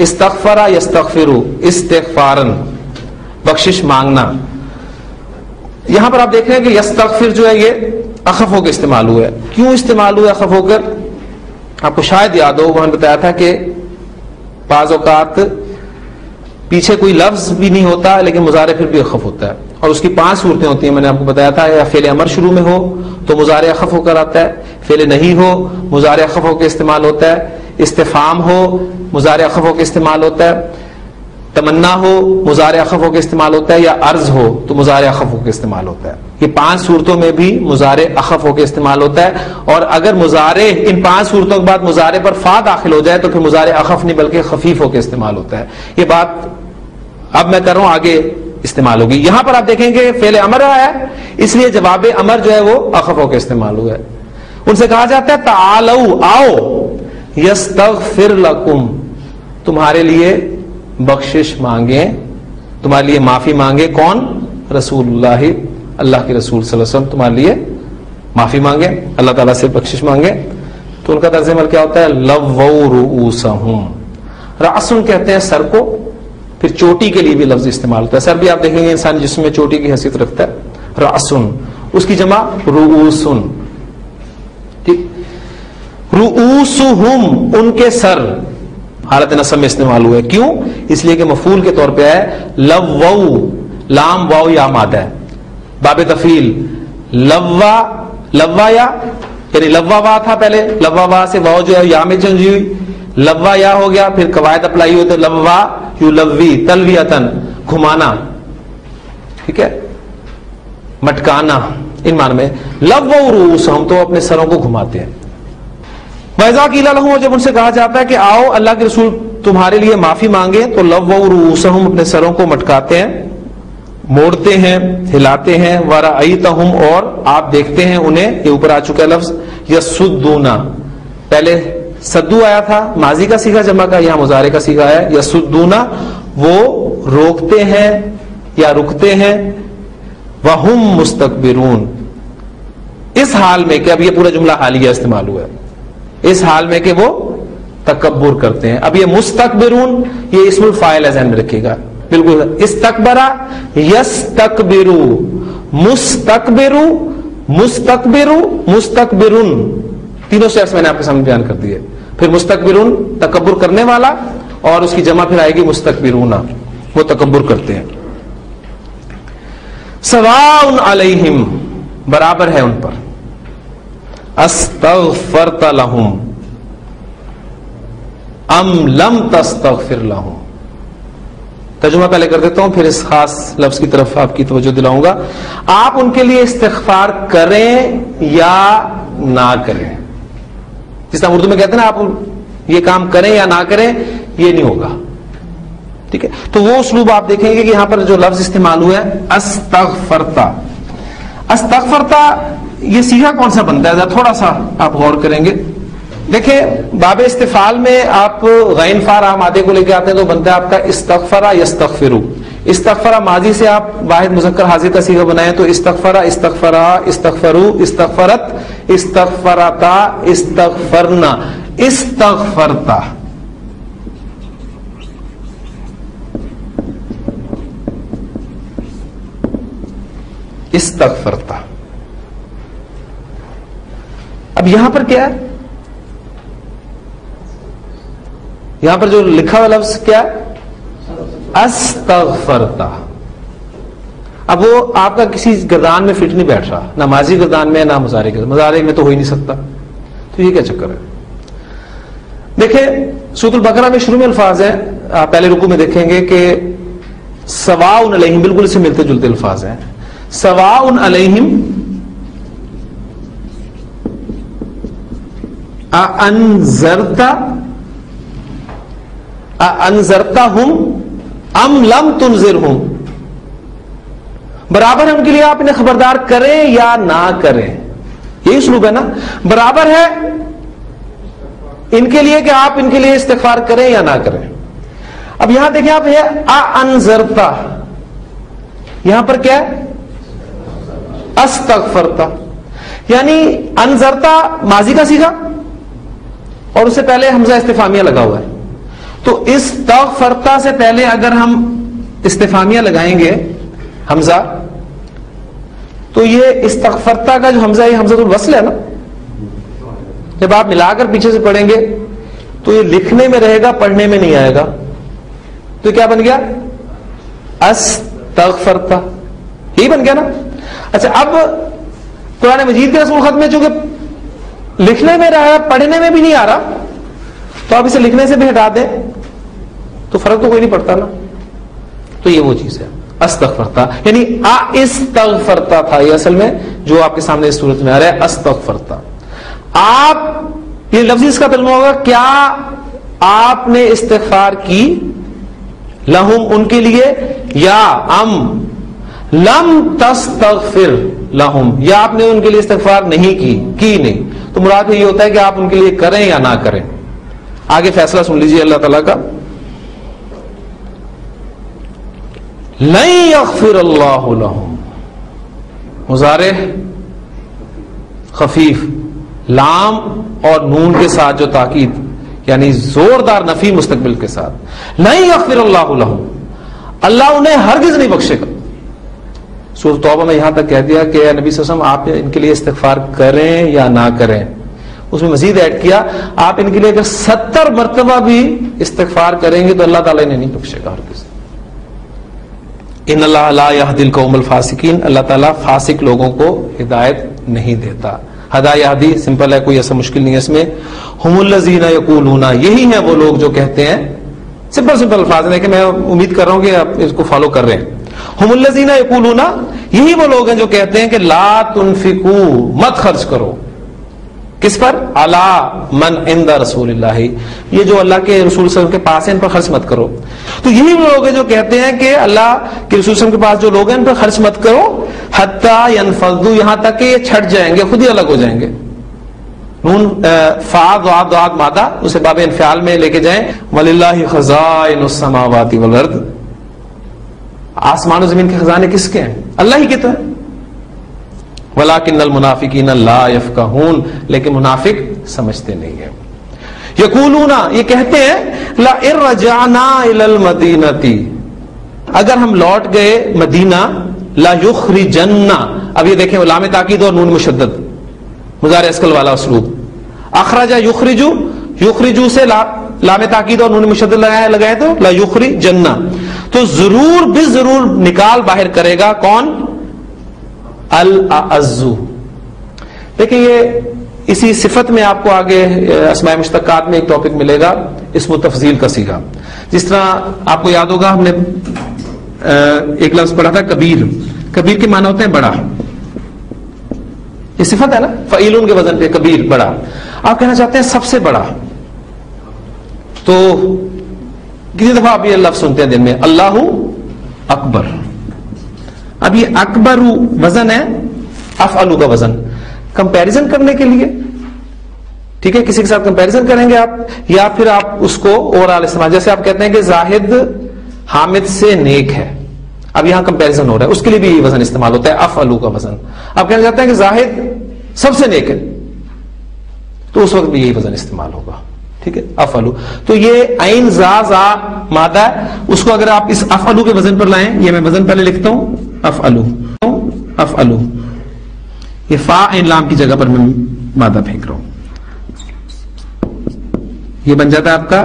استغفر یستغفر، استغفارن، بخشش مانگنا. یہاں پر آپ دیکھ رہے ہیں کہ یستغفر جو ہے یہ اخف ہو کے استعمال ہوا ہے. کیوں استعمال ہوا اخف ہو کر؟ آپ کو شاید یاد ہو، میں نے بتایا تھا کہ بعض اوقات پیچھے کوئی لفظ بھی نہیں ہوتا لیکن مضارع پھر بھی اخف ہوتا ہے، اور اس کی 5 صورتیں ہوتی ہیں. میں نے آپ کو بتایا تھا، یا فعل امر شروع میں ہو تو مضارع اخف ہو کر آتا ہے، فعل نہیں ہو مضارع اخف ہو کے استعمال ہوتا ہے، استفہام ہو مضارع اخف ہو کے استعمال ہوتا ہے، تمنا ہو مضارع اخف ہو کے استعمال ہوتا ہے، یا عرض ہو تو مضارع اخف ہو کے استعمال ہوتا ہے. یہ 5 صورتوں میں بھی مضارع اخف ہو کے استعمال ہوتا ہے. اور اگر مضارع ان 5 صورتوں کے بعد مضارع پر فا داخل ہو جائے تو پھر مضارع اخف نہیں بلکہ خفیف ہو کے استعمال ہوتا ہے. یہ بات اب میں کر رہا ہوں، آگے استعمال ہوگی. یہاں پر آپ دیکھیں کہ فعل امر آیا ہے، اس لیے جواب امر جو ہے وہ اخف ہو کے استعمال ہوا ہے. ان سے کہا جاتا ہے تعالو آؤ، یستغفر لکم، تمہارے لیے بخشش مانگے، تمہارے لیے معافی مانگے. کون؟ رسول اللہ، اللہ کے رسول صلی اللہ علیہ وسلم تمہارے لیے معافی مانگے، اللہ تعالیٰ سے بخشش مانگے. تو ان کا طرز عمل کیا ہوتا ہے؟ لووا رؤوسہم، رأسن کہتے ہیں سر کو. پھر چوٹی کے لیے بھی لفظ استعمال ہوتا ہے. سر بھی آپ دیکھیں گے انسان جسم میں چوٹی کی حیثیت رکھتا ہے، رأسن، اس کی جمع رؤوسن. ٹھیک، رؤوسہم ان کے سر حالت نصب میں استعمال ہوا ہے. کیوں؟ اس لیے کہ مفعول کے طور پہ ہے. لووا، لام واو یا مادہ ہے، باب تفعیل. لوا، لوا یا، یعنی لوا وا تھا پہلے، لوا وا سے واو جو ہے یا میں چینج ہوئی، لوا یا ہو گیا. پھر قواعد اپلائی ہوتے، لوا یلوی، تلویتن، گھمانا، ٹھیک ہے، مٹکانا، ان معنی میں لووا رؤوسہم تو اپنے سروں کو گھماتے ہیں. وَإِذَا قِيلَ لَهُمْ جب ان سے کہا جاتا ہے کہ آؤ اللہ کے رسول تمہارے لیے معافی مانگے تو لووا رؤوسہم اپنے سروں کو مٹکاتے ہیں, موڑتے ہیں, ہلاتے ہیں. وَرَأَيْتَهُمْ اور آپ دیکھتے ہیں انہیں, یہ اوپر آ چکا ہے لفظ یسدون, پہلے سدو آیا تھا ماضی کا صیغہ جمع کا, یہاں مضارع کا صیغہ ہے یسدون, وہ روکتے ہیں یا رکتے ہیں. وَهُمْ مُسْتَكْبِرُونَ اس حال میں کہ اب یہ پورا جملہ حالیہ استعمال ہوا ہے, اس حال میں کہ وہ تکبر کرتے ہیں. اب یہ مستکبرون یہ اسم الفاعل ہے, ذہن میں رکھیے گا بالکل. استکبرا یستکبرو, مستکبرو مستکبرو مستکبرون, تینوں سٹیپس میں نے آپ کے سامنے بیان کر دیے. پھر مستکبرون تکبر کرنے والا, اور اس کی جمع پھر آئے گی مستکبرون, وہ تکبر کرتے ہیں. سواء علیہم برابر ہے ان پر, استغفرت لہم ام لم تستغفر لہم. ترجمہ پہلے کر دیتا ہوں پھر اس خاص لفظ کی طرف آپ کی توجہ دلاؤں گا. آپ ان کے لیے استغفار کریں یا نہ کریں, جس طرح اردو میں کہتے ہیں نا آپ یہ کام کریں یا نہ کریں, یہ نہیں ہوگا. ٹھیک ہے, تو وہ اسلوب آپ دیکھیں گے کہ یہاں پر جو لفظ استعمال ہوا ہے استغفرتا, استغفرتا یہ صیغہ کون سا بنتا ہے, تھوڑا سا آپ غور کریں گے. دیکھیں باب استفعال میں آپ غین فا را مادے کو لے کے آتے ہیں تو بنتا ہے آپ کا استغفرا یستغفرو. استغفرا ماضی سے آپ واحد مذکر حاضر کا صیغہ بنائیں تو استغفرا استغفرا استغفرو استغفرت استغفرتا استغفرنا استغفرتا. استغفرتا. اب یہاں پر کیا ہے, یہاں پر جو لکھا ہوا لفظ کیا ہے استغفرتا. اب وہ آپ کا کسی گردان میں فٹ نہیں بیٹھ رہا, نہ ماضی گردان میں نہ مضارع گردان, مضارع میں تو ہو ہی نہیں سکتا. تو یہ کیا چکر ہے. دیکھیں سورۃ البقرہ میں شروع میں الفاظ ہیں, آپ پہلے رکوع میں دیکھیں گے کہ سواء علیہم بالکل اس سے ملتے جلتے الفاظ ہیں. سواء علیہم انذرتا انذرتہم ام لم تنذرہم, برابر ہے ان کے لیے آپ انہیں خبردار کریں یا نہ کریں. یہی اسلوب ہے نا, برابر ہے ان کے لیے کہ آپ ان کے لیے استغفار کریں یا نہ کریں. اب یہاں دیکھیں آپ یہ انذرتا, یہاں پر کیا ہے استغفرتا, یعنی انذرتا ماضی کا صیغہ اور اس سے پہلے حمزہ استفہامیہ لگا ہوا ہے. تو استغفرتا سے پہلے اگر ہم استفہامیہ لگائیں گے حمزہ, تو یہ استغفرتا کا جو حمزہ ہے یہ حمزہ الوصل ہے نا, جب آپ ملا کر پیچھے سے پڑھیں گے تو یہ لکھنے میں رہے گا, پڑھنے میں نہیں آئے گا. تو کیا بن گیا استغفرتا, یہی بن گیا نا. اچھا اب قرآن مجید کے رسم الخط میں چونکہ لکھنے میں رہا ہے پڑھنے میں بھی نہیں آ رہا, تو آپ اسے لکھنے سے بھی ہٹا دیں تو فرق تو کوئی نہیں پڑتا نا. تو یہ وہ چیز ہے استغفرتا, یعنی استغفرتا تھا یہ اصل میں جو آپ کے سامنے اس صورت میں آ رہا ہے استغفرتا. آپ یہ لفظ اس کا ترجمہ ہوگا کیا آپ نے استغفار کی لہم ان کے لیے, یا ام لم تستغفر لہم یا آپ نے ان کے لیے استغفار نہیں کی نہیں. تو مراد یہ ہوتا ہے کہ آپ ان کے لیے کریں یا نہ کریں. آگے فیصلہ سن لیجیے اللہ تعالیٰ کا. لن یغفر اللہ لہم, مضارع خفیف لام اور نون کے ساتھ جو تاکید یعنی زوردار نفی مستقبل کے ساتھ, لن یغفر اللہ لہم, اللہ انہیں ہرگز نہیں بخشے گا. سورۃ توبہ میں یہاں تک کہہ دیا کہ اے نبی صلی اللہ علیہ وسلم آپ ان کے لیے استغفار کریں یا نہ کریں. اس میں مزید ایڈ کیا آپ ان کے لیے اگر 70 مرتبہ بھی استغفار کریں گے تو اللہ تعالیٰ انہیں نہیں بخشے گا ہرگز. ان اللہ لا یہدی القوم الفاسقین, اللہ تعالیٰ فاسق لوگوں کو ہدایت نہیں دیتا. ہدا یہدی سمپل ہے, کوئی ایسا مشکل نہیں ہے اس میں. ہم الذین یقولون, یہی ہیں وہ لوگ جو کہتے ہیں, سمپل الفاظ ہیں کہ میں امید کر رہا ہوں کہ آپ اس کو فالو کر رہے ہیں. ہم الذین یقولون، یہی وہ لوگ ہیں جو کہتے ہیں کہ لا تنفقوا، مت خرچ کرو، کس پر؟ علی من عند رسول اللہ، یہ جو اللہ کے رسول صلی اللہ علیہ وسلم کے پاس ہیں ان پر خرچ مت کرو. تو یہی وہ لوگ ہیں جو کہتے ہیں کہ اللہ کے رسول صلی اللہ علیہ وسلم کے پاس جو لوگ ہیں ان پر خرچ مت کرو، حتی ینفضوا، یہاں تک کہ یہ چھٹ جائیں گے، خود ہی الگ ہو جائیں گے. نون فا ضاد ضاد مادہ، اسے باب انفعال میں لے کے جائیں. وللہ خزائن السماوات والارض، آسمان و زمین کے خزانے کس کے ہیں؟ اللہ ہی کے تو ہیں. وَلَٰكِنَّ الْمُنَافِقِينَ لَا يَفْقَهُونَ، لیکن منافق سمجھتے نہیں ہیں. یقولون، یہ کہتے ہیں لَئِن رَجَعْنَا إِلَى الْمَدِینَةِ، اگر ہم لوٹ گئے مدینہ، لَيُخْرِجَنَّ، اب یہ دیکھیں لام تاکید اور نون مشدد، مضارع اسکل والا اسلوب. اخرج یخرجو، یخرجو سے لام تاکید اور نون مشدد لگائے تو لَيُخْرِجَنَّ، تو ضرور بالضرور نکال باہر کرے گا کون؟ الاعز. دیکھیں یہ اسی صفت میں آپ کو آگے اسماء مشتقات میں ایک ٹاپک ملے گا، اسم و تفضیل کا صیغہ. جس طرح آپ کو یاد ہوگا ہم نے ایک لفظ پڑھا تھا کبیر، کبیر کے معنی ہوتے ہیں بڑا، یہ صفت ہے نا، فعیلون کے وزن پہ کبیر بڑا. آپ کہنا چاہتے ہیں سب سے بڑا، تو کسی دفعہ آپ یہ لفظ سنتے ہیں دن میں اللہ اکبر. اب یہ اکبر وزن ہے افعلو کا وزن، کمپیریزن کرنے کے لیے، ٹھیک ہے، کسی کے ساتھ کمپیریزن کریں گے آپ، یا پھر آپ اس کو اوورال استعمال، جیسے آپ کہتے ہیں کہ زاہد حامد سے نیک ہے، اب یہاں کمپیریزن ہو رہا ہے، اس کے لیے بھی یہ وزن استعمال ہوتا ہے افعلو کا وزن. آپ کہنا چاہتے ہیں کہ زاہد سب سے نیک ہے، تو اس وقت بھی یہی وزن استعمال ہوگا، ٹھیک ہے، افعلو. تو یہ عین زا زا مادہ ہے، اس کو اگر آپ اس افعلو کے وزن پر لائیں، یہ میں وزن پہلے لکھتا ہوں افعلو، افعلو، یہ فا عین لام کی جگہ پر میں مادہ پھینک رہا ہوں، یہ بن جاتا ہے آپ کا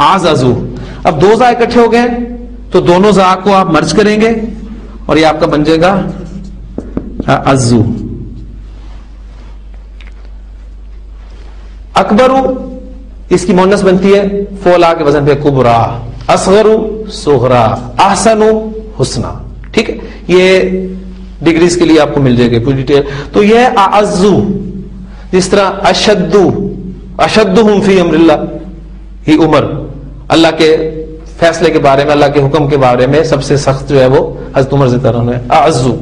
آزازو. اب دو زا اکٹھے ہو گئے تو دونوں زا کو آپ مرج کریں گے اور یہ آپ کا بن جائے گا ازو. اکبرو اس کی مونس بنتی ہے فولا کے وزن پہ کبرا، اصغر صغرا، احسن حسنا، ٹھیک ہے، یہ ڈگریز کے لیے آپ کو مل جائے گی پوری ڈیٹیل. تو یہ اعزو، جس طرح اشدہم فی امر اللہ، ہی عمر، اللہ کے فیصلے کے بارے میں، اللہ کے حکم کے بارے میں سب سے سخت جو ہے وہ حضرت عمر رضی اللہ عنہ ہے. اعزو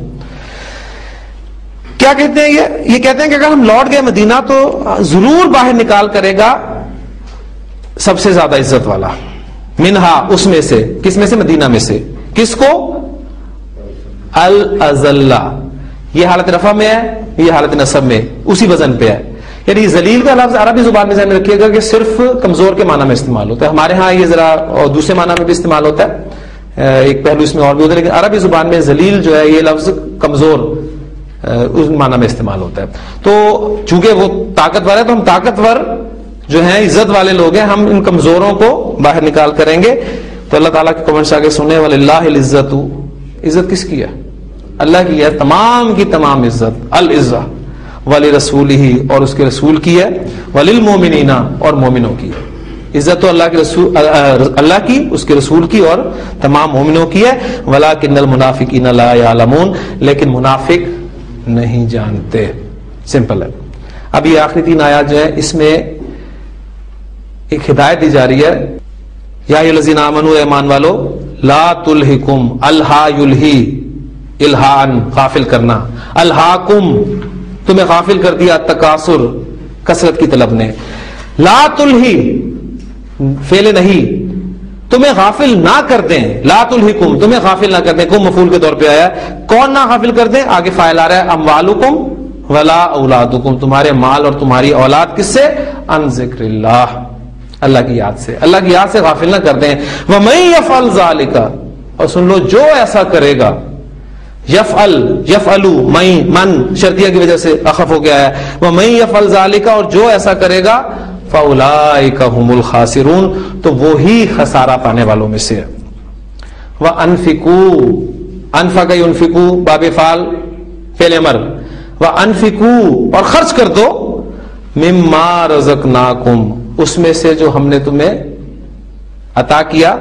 کیا کہتے ہیں؟ یہ کہتے ہیں کہ اگر ہم لوٹ گئے مدینہ تو ضرور باہر نکال کرے گا سب سے زیادہ عزت والا، منہا، اس میں سے، کس میں سے؟ مدینہ میں سے. کس کو؟ الازلہ، یہ حالت رفع میں ہے، یہ حالت نصب میں، اسی وزن پہ ہے. یعنی ذلیل کا لفظ عربی زبان میں ذہن میں رکھیے گا کہ صرف کمزور کے معنی میں استعمال ہوتا ہے. ہمارے ہاں یہ ذرا اور دوسرے معنی میں بھی استعمال ہوتا ہے، ایک پہلو اس میں اور بھی ہوتا ہے، لیکن عربی زبان میں ذلیل جو ہے یہ لفظ کمزور اس معنی میں استعمال ہوتا ہے. تو چونکہ وہ طاقتور ہے تو ہم طاقتور جو ہیں، عزت والے لوگ ہیں، ہم ان کمزوروں کو باہر نکال کریں گے. تو اللہ تعالیٰ کے کمنٹس آگے سنیں، وَلِلَّهِ الْعِزَّةُ، عزت کس کی ہے؟ اللہ کی ہے، تمام کی تمام عزت، العزہ، وَلِرَسُولِهِ، اور اس کے رسول کی ہے، وَلِلْمُؤْمِنِينَ، اور مومنوں کی ہے. عزت تو اللہ کے رسول، اللہ کی، اس کے رسول کی اور تمام مومنوں کی ہے. وَلَٰكِنَّ الْمُنَافِقِينَ لَا يَعْلَمُونَ، لیکن منافق نہیں جانتے. سمپل ہے. اب یہ آخری 3 آیات جو ہے اس میں ایک ہدایت دی جا رہی ہے، یا الذین آمنوا، ایمان والو، لا تلہکم، الہا یلہی، الہان غافل کرنا، الہاکم تمہیں غافل کر دیا، تکاثر کثرت کی طلب نے، لا تلہی فعل نہیں، تمہیں غافل نہ کر دیں، لا تلہکم تمہیں غافل نہ کر دیں، کم مفعول کے طور پہ آیا ہے. کون نہ غافل کر دیں؟ آگے فاعل آ رہا ہے، اموالکم ولا اولادکم، تمہارے مال اور تمہاری اولاد کس سے؟ ان ذکر اللہ، اللہ کی یاد سے، اللہ کی یاد سے غافل نہ کر دیں. وَمَن يَفْعَلْ ذَلِكَ، اور سن لو جو ایسا کرے گا، یفعلو من شرطیہ کی وجہ سے اخف ہو گیا ہے، وَمَن يَفْعَلْ ذَلِكَ، اور جو ایسا کرے گا، فَأُولَئِكَ هُمُ الْخَاسِرُونَ، تو وہی خسارہ پانے والوں میں سے ہے. وَأَنفِقُوا، انفق ينفقوا باب فعل فعل امر، وَأَنفِقُوا، اور خرچ کر دو، مِمَّا رَزَقْنَاكُمْ، اس میں سے جو ہم نے تمہیں عطا کیا،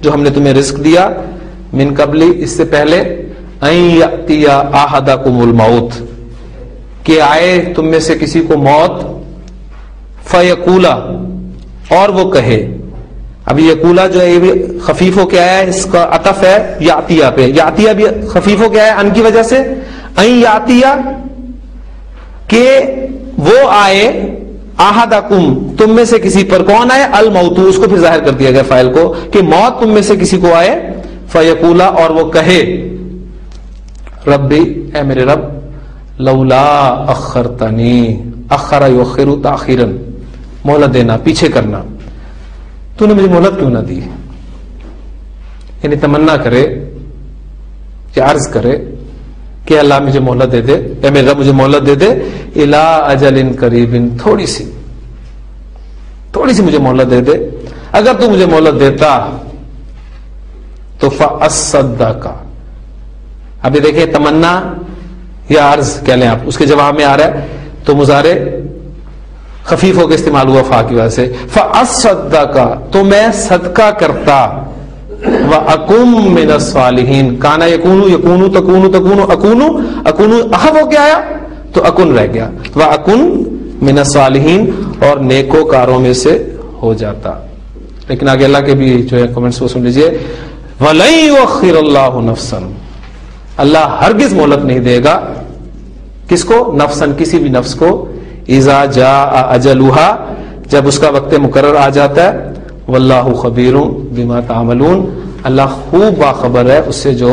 جو ہم نے تمہیں رزق دیا، من قبل، اس سے پہلے، ان یاتی احدکم الموت، کہ آئے تم میں سے کسی کو موت، فیقولا، اور وہ کہے. اب یقولا جو ہے یہ بھی خفیف ہو کے آیا ہے، اس کا عطف ہے یاتیا پہ. یاتیا بھی خفیف ہو کے آیا ان کی وجہ سے. ان یاتیا، کہ وہ آئے، احدکم، تم میں سے کسی پر. کون آئے؟ الموت، اس کو پھر ظاہر کر دیا گیا فاعل کو، کہ موت تم میں سے کسی کو آئے. فیقولا، اور وہ کہے، ربی، اے میرے رب، لولا اخرتنی، اخر یؤخر تاخیرا، مہلت دینا، پیچھے کرنا، تو نے مجھے مہلت کیوں نہ دی. یعنی تمنا کرے کہ عرض کرے کہ اللہ مجھے مہلت دے دے، اے میرے رب مجھے مہلت دے دے. الی اجل قریب، تھوڑی سی مجھے مہلت دے دے. اگر تو مجھے مہلت دیتا تو فاصدق. اب یہ دیکھیں تمنا یا عرض کہہ لیں آپ، اس کے جواب میں آ رہا ہے تو مضارع خفیف ہو کے استعمال ہوا فا کی وجہ سے. فاصدق، تو میں صدقہ کرتا. وَأَكُن مِّنَ الصَّالِحِينَ، کانا یکونو، یکونو تکونو، تکونو اکونو، اکونو احب ہو کے آیا تو اکن رہ گیا. وَأَكُن مِّنَ الصَّالِحِينَ، اور نیکوکاروں میں سے ہو جاتا. لیکن آگے اللہ کے بھی جو ہے کمنٹس وہ سن لیجئے. وَلَن يُؤَخِّرَ اللَّهُ نَفْسًا، اللہ ہرگز مہلت نہیں دے گا. کس کو؟ نفسن، کسی بھی نفس کو. اذا جاء اجلها، جب اس کا وقت مقرر آ جاتا ہے. واللہ خبیر بما تعملون، اللہ خوب باخبر ہے اس سے جو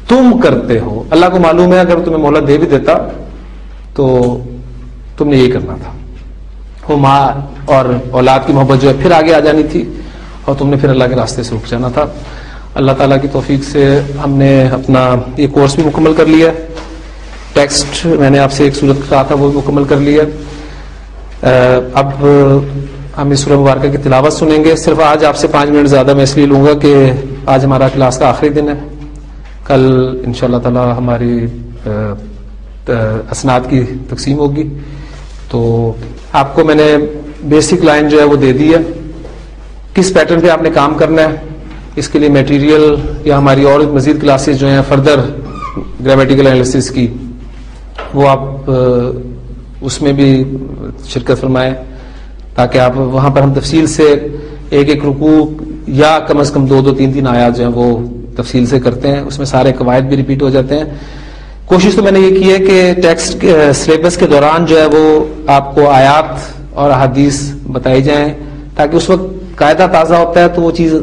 تم کرتے ہو. اللہ کو معلوم ہے اگر تمہیں مہلت دے بھی دیتا تو تم نے یہی کرنا تھا. وہ ماں اور اولاد کی محبت جو ہے پھر آگے آ جانی تھی اور تم نے پھر اللہ کے راستے سے رک جانا تھا. اللہ تعالیٰ کی توفیق سے ہم نے اپنا یہ کورس بھی مکمل کر لیا. ٹیکسٹ میں نے آپ سے ایک صورت کہا تھا وہ بھی مکمل کر لیا. اب ہم اس سورہ مبارکہ کی تلاوت سنیں گے. صرف آج آپ سے 5 منٹ زیادہ میں اس لیے لوں گا کہ آج ہمارا کلاس کا آخری دن ہے. کل انشاءاللہ تعالی ہماری اسناد کی تقسیم ہوگی. تو آپ کو میں نے بیسک لائن جو ہے وہ دے دی ہے. کس پیٹرن پہ آپ نے کام کرنا ہے اس کے لیے میٹیریل یا ہماری اور مزید کلاسز جو ہیں فردر گرامیٹیکل انالیسس کی، وہ آپ اس میں بھی شرکت فرمائیں تاکہ آپ وہاں پر ہم تفصیل سے ایک ایک رکوع یا کم از کم 2-3 آیات جو ہیں وہ تفصیل سے کرتے ہیں. اس میں سارے قواعد بھی ریپیٹ ہو جاتے ہیں. کوشش تو میں نے یہ کی ہے کہ ٹیکسٹ سلیبس کے دوران جو ہے وہ آپ کو آیات اور احادیث بتائی جائیں تاکہ اس وقت قاعدہ تازہ ہوتا ہے تو وہ چیز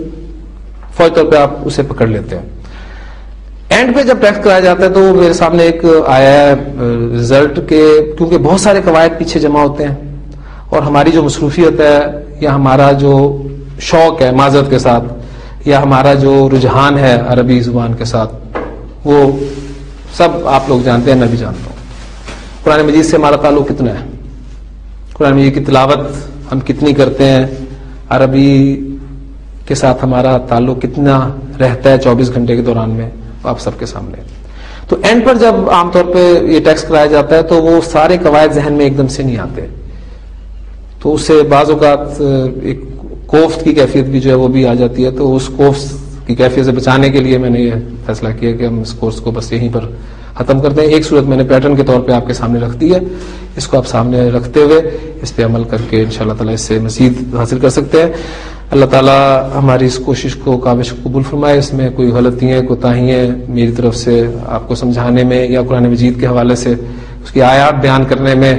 فوری طور پہ آپ اسے پکڑ لیتے ہیں. اینڈ پہ جب ٹیکسٹ کرایا جاتا ہے تو میرے سامنے ایک آیا ہے رزلٹ کے، کیونکہ بہت سارے قواعد پیچھے جمع ہوتے ہیں اور ہماری جو مصروفیت ہے یا ہمارا جو شوق ہے معذرت کے ساتھ یا ہمارا جو رجحان ہے عربی زبان کے ساتھ وہ سب آپ لوگ جانتے ہیں، میں بھی جانتا ہوں. قرآن مجید سے ہمارا تعلق کتنا ہے، قرآن مجید کی تلاوت ہم کتنی کرتے ہیں، عربی کے ساتھ ہمارا تعلق کتنا رہتا ہے 24 گھنٹے کے دوران میں، آپ سب کے سامنے. تو اینڈ پر جب عام طور پہ یہ ٹیکسٹ کرایا جاتا ہے تو وہ سارے قواعد ذہن میں ایک دم سے نہیں آتے، تو اس سے بعض اوقات ایک کوفت کی کیفیت بھی جو ہے وہ بھی آ جاتی ہے. تو اس کوفت کی کیفیت سے بچانے کے لیے میں نے یہ فیصلہ کیا کہ ہم اس کورس کو بس یہیں پر ختم کرتے ہیں. ایک صورت میں نے پیٹرن کے طور پہ آپ کے سامنے رکھ دی ہے، اس کو آپ سامنے رکھتے ہوئے اس پہ عمل کر کے انشاءاللہ تعالی اس سے مزید حاصل کر سکتے ہیں. اللہ تعالیٰ ہماری اس کوشش کو کاوش قبول فرمائے. اس میں کوئی غلطیاں کوتاہیاں میری طرف سے آپ کو سمجھانے میں یا قرآن مجید کے حوالے سے اس کی آیات بیان کرنے میں،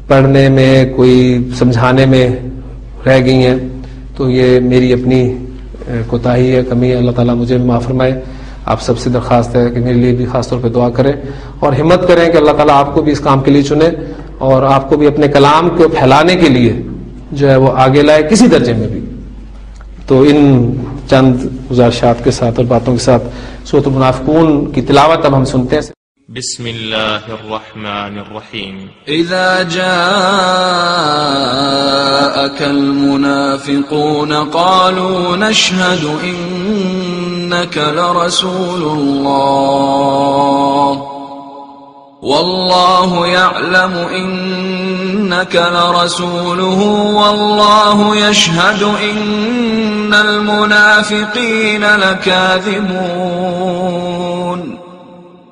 پڑھنے میں، کوئی سمجھانے میں رہ گئی ہیں تو یہ میری اپنی کوتاہی ہے، کمی ہے. اللہ تعالیٰ مجھے معاف فرمائے. آپ سب سے درخواست ہے کہ میرے لیے بھی خاص طور پہ دعا کریں اور ہمت کریں کہ اللہ تعالیٰ آپ کو بھی اس کام کے لیے چنے اور آپ کو بھی اپنے کلام کو پھیلانے کے لیے جو ہے وہ آگے لائے کسی درجے میں بھی. تو ان چند گزارشات کے ساتھ اور باتوں کے ساتھ سورۃ المنافقون کی تلاوت اب ہم سنتے ہیں. بسم اللہ الرحمن الرحیم. اذا جاءك المنافقون قالوا نشهد انك لرسول الله والله يعلم إنك لرسوله والله يشهد إن المنافقين لكاذبون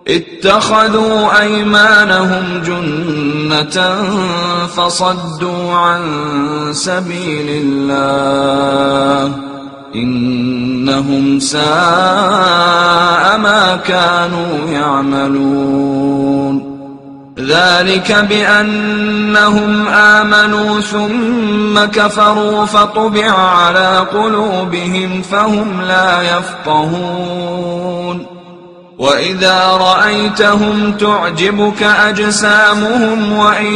اتخذوا أيمانهم جنة فصدوا عن سبيل الله إنهم ساء ما كانوا يعملون ذلك بأنهم آمنوا ثم كفروا فطبع على قلوبهم فهم لا يفقهون وإذا رأيتهم تعجبك أجسامهم وإن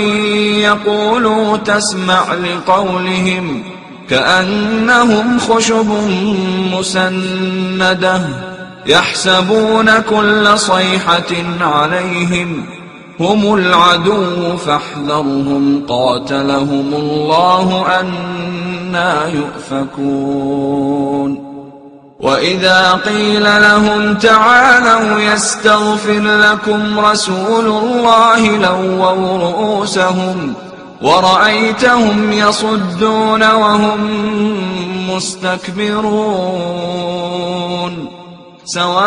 يقولوا تسمع لقولهم كأنهم خشب مسندة يحسبون كل صيحة عليهم هم العدو فاحذرهم قاتلهم الله أنى يؤفكون وإذا قيل لهم تعالوا يستغفر لكم رسول الله لووا رؤوسهم ورأيتهم يصدون وهم مستكبرون سواء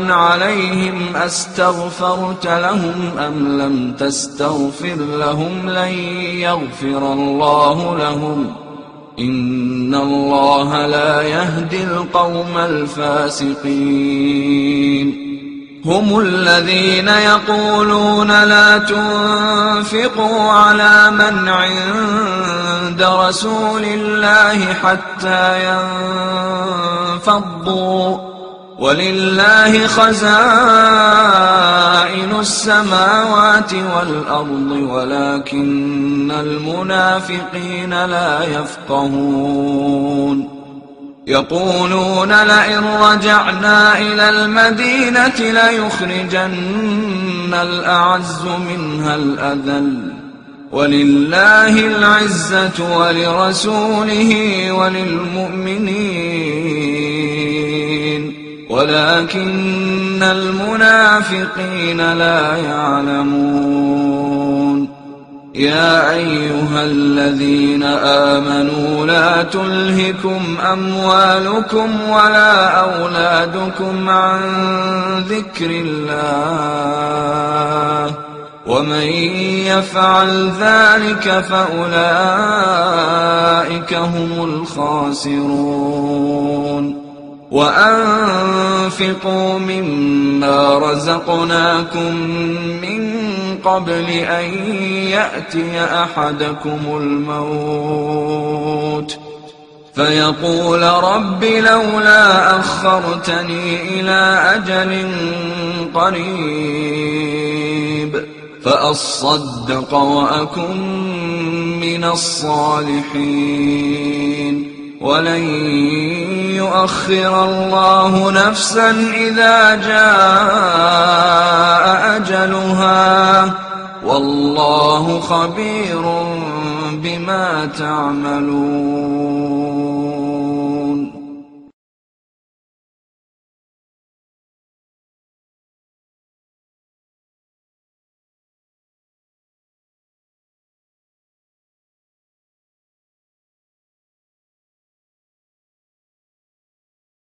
عليهم أستغفرت لهم أم لم تستغفر لهم لن يغفر الله لهم إن الله لا يهدي القوم الفاسقين هم الذين يقولون لا تنفقوا على من عند رسول الله حتى ينفضوا ولله خزائن السماوات والأرض ولكن المنافقين لا يفقهون يقولون لئن رجعنا إلى المدينة ليخرجن الأعز منها الأذل ولله العزة ولرسوله وللمؤمنين ولكن المنافقين لا يعلمون يا أيها الذين آمنوا لا تلهكم أموالكم ولا أولادكم عن ذكر الله ومن يفعل ذلك فأولئك هم الخاسرون وأنفقوا مما رزقناكم من قبل أن يأتي أحدكم الموت فيقول رب لولا أخرتني إلى أجل قريب فأصدق وأكن من الصالحين ولن يؤخر الله نفسا إذا جاء أجلها والله خبير بما تعملون